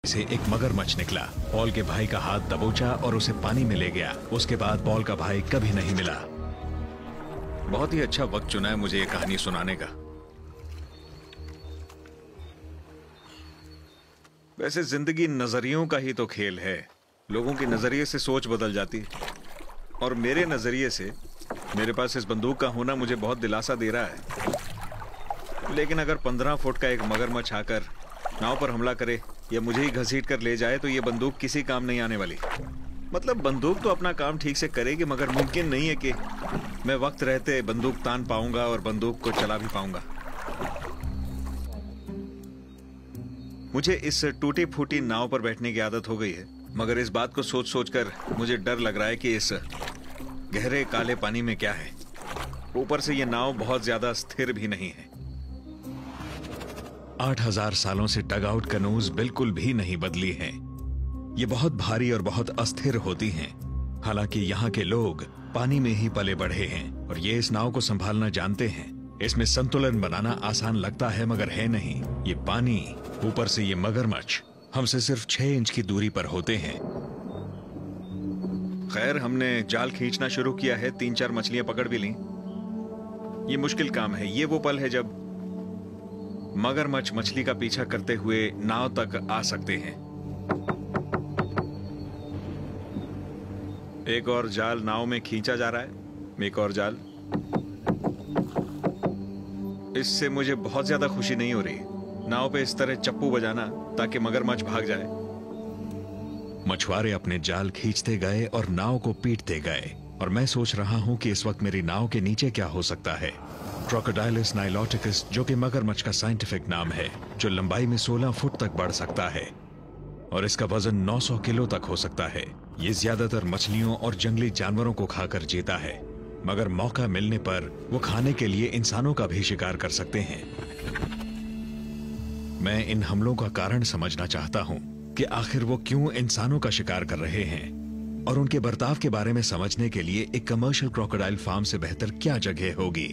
से एक मगरमच्छ निकला। पॉल के भाई का हाथ दबोचा और उसे पानी में ले गया। उसके बाद पॉल का भाई कभी नहीं मिला। बहुत ही अच्छा वक्त चुना है मुझे ये कहानी सुनाने का। वैसे जिंदगी नजरियों का ही तो खेल है। लोगों के नजरिए से सोच बदल जाती है, और मेरे नजरिए से मेरे पास इस बंदूक का होना मुझे बहुत दिलासा दे रहा है। लेकिन अगर 15 फुट का एक मगरमच्छ आकर नाव पर हमला करे या मुझे ही घसीट कर ले जाए तो ये बंदूक किसी काम नहीं आने वाली। मतलब बंदूक तो अपना काम ठीक से करेगी, मगर मुमकिन नहीं है कि मैं वक्त रहते बंदूक तान पाऊंगा और बंदूक को चला भी पाऊंगा। मुझे इस टूटी फूटी नाव पर बैठने की आदत हो गई है, मगर इस बात को सोच सोच कर मुझे डर लग रहा है कि इस गहरे काले पानी में क्या है। ऊपर से यह नाव बहुत ज्यादा स्थिर भी नहीं है। 8000 सालों से डग आउट कनूज बिल्कुल भी नहीं बदली हैं। ये बहुत भारी और बहुत अस्थिर होती हैं। हालांकि यहाँ के लोग पानी में ही पले बढ़े हैं और ये इस नाव को संभालना जानते हैं। इसमें संतुलन बनाना आसान लगता है, मगर है नहीं। ये पानी, ऊपर से ये मगरमच्छ हमसे सिर्फ 6 इंच की दूरी पर होते हैं। खैर, हमने जाल खींचना शुरू किया है, 3-4 मछलियां पकड़ भी ली। ये मुश्किल काम है। ये वो पल है जब मगरमच्छ मछली का पीछा करते हुए नाव तक आ सकते हैं। एक और जाल नाव में खींचा जा रहा है। एक और जाल। इससे मुझे बहुत ज्यादा खुशी नहीं हो रही। नाव पे इस तरह चप्पू बजाना ताकि मगरमच्छ भाग जाए। मछुआरे अपने जाल खींचते गए और नाव को पीटते गए, और मैं सोच रहा हूं कि इस वक्त मेरी नाव के नीचे क्या हो सकता है। क्रोकोडाइलस नाइलोटिकस, जो कि मगरमच्छ का साइंटिफिक नाम है, जो लंबाई में 16 फुट तक बढ़ सकता है और इसका वजन 900 किलो तक हो सकता है। ये ज्यादातर मछलियों और जंगली जानवरों को खाकर जीता है, मगर मौका मिलने पर वो खाने के लिए इंसानों का भी शिकार कर सकते हैं। मैं इन हमलों का कारण समझना चाहता हूं कि आखिर वो क्यों इंसानों का शिकार कर रहे हैं, और उनके बर्ताव के बारे में समझने के लिए एक कमर्शियल क्रोकोडाइल फार्म से बेहतर क्या जगह होगी।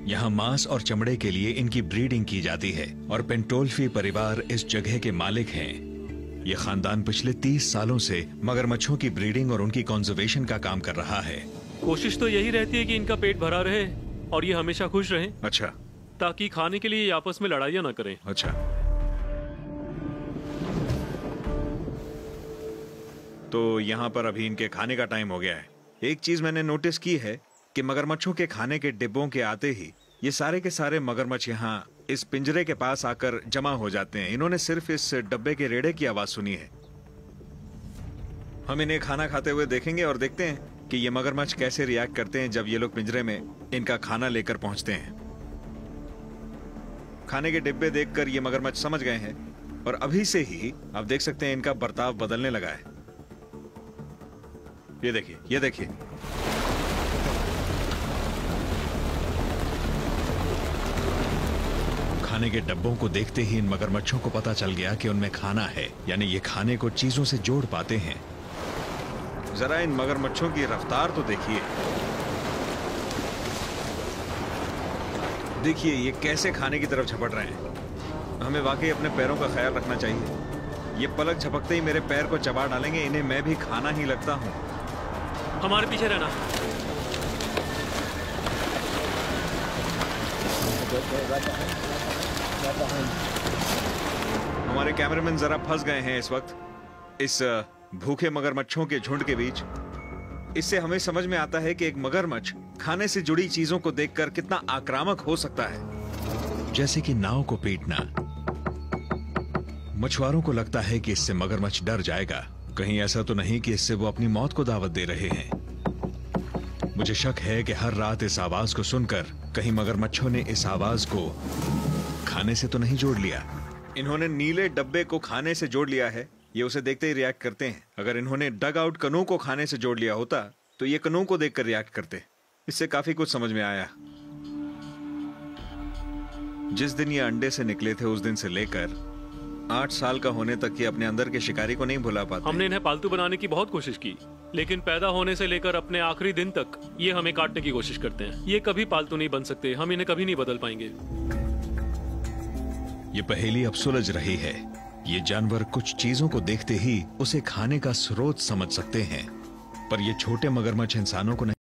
यहाँ मांस और चमड़े के लिए इनकी ब्रीडिंग की जाती है, और पेंटोल्फी परिवार इस जगह के मालिक हैं। ये खानदान पिछले 30 सालों से मगरमच्छों की ब्रीडिंग और उनकी कंजर्वेशन का काम कर रहा है। कोशिश तो यही रहती है कि इनका पेट भरा रहे और ये हमेशा खुश रहें। अच्छा। ताकि खाने के लिए आपस में लड़ाइयाँ ना करें। अच्छा, तो यहाँ पर अभी इनके खाने का टाइम हो गया है। एक चीज मैंने नोटिस की है कि मगरमच्छों के खाने के डिब्बों के आते ही ये सारे के सारे मगरमच्छ यहाँ इस पिंजरे के पास आकर जमा हो जाते हैं। इन्होंने सिर्फ इस डब्बे के रेड़े की आवाज सुनी है। हम इन्हें खाना खाते हुए देखेंगे और देखते हैं कि ये मगरमच्छ कैसे रिएक्ट करते हैं जब ये लोग पिंजरे में इनका खाना लेकर पहुंचते हैं। खाने के डिब्बे देखकर ये मगरमच्छ समझ गए हैं, और अभी से ही आप देख सकते हैं इनका बर्ताव बदलने लगा है। ये देखिए, ये देखिए। खाने के डब्बों को देखते ही इन मगरमच्छों को पता चल गया कि उनमें खाना है, यानी ये खाने को चीजों से जोड़ पाते हैं। जरा इन मगरमच्छों की रफ्तार तो देखिए। देखिए ये कैसे खाने की तरफ झपट रहे हैं। हमें वाकई अपने पैरों का ख्याल रखना चाहिए। ये पलक झपकते ही मेरे पैर को चबा डालेंगे। इन्हें मैं भी खाना ही लगता हूँ। हमारे पीछे रहना। हमारे कैमरामैन जरा फंस गए हैं इस वक्त इस भूखे मगरमच्छों के झुंड के बीच। इससे हमें समझ में आता है कि एक मगरमच्छ खाने से जुड़ी चीजों को देखकर कितना आक्रामक हो सकता है, जैसे कि नाव को पीटना। मछुआरों को लगता है कि इससे मगरमच्छ डर जाएगा। कहीं ऐसा तो नहीं कि इससे वो अपनी मौत को दावत दे रहे हैं। मुझे शक है कि हर रात इस आवाज को सुनकर कहीं मगरमच्छों ने इस आवाज को खाने से तो नहीं जोड़ लिया। इन्होंने नीले डब्बे को खाने से जोड़ लिया है। ये उसे देखते ही रिएक्ट करते हैं। अगर इन्होंने डग आउट कनू को खाने से जोड़ लिया होता तो ये कनू को देखकर रिएक्ट करते। इससे काफी कुछ समझ में आया। जिस दिन ये अंडे से निकले थे उस दिन से लेकर 8 साल का होने तक ये अपने अंदर के शिकारी को नहीं भुला पाते। हमने इन्हें पालतू बनाने की बहुत कोशिश की, लेकिन पैदा होने से लेकर अपने आखिरी दिन तक ये हमें काटने की कोशिश करते हैं। ये कभी पालतू नहीं बन सकते। हम इन्हें कभी नहीं बदल पाएंगे। ये पहेली अब सुलझ रही है। ये जानवर कुछ चीजों को देखते ही उसे खाने का स्रोत समझ सकते हैं, पर ये छोटे मगरमच्छ इंसानों को नहीं।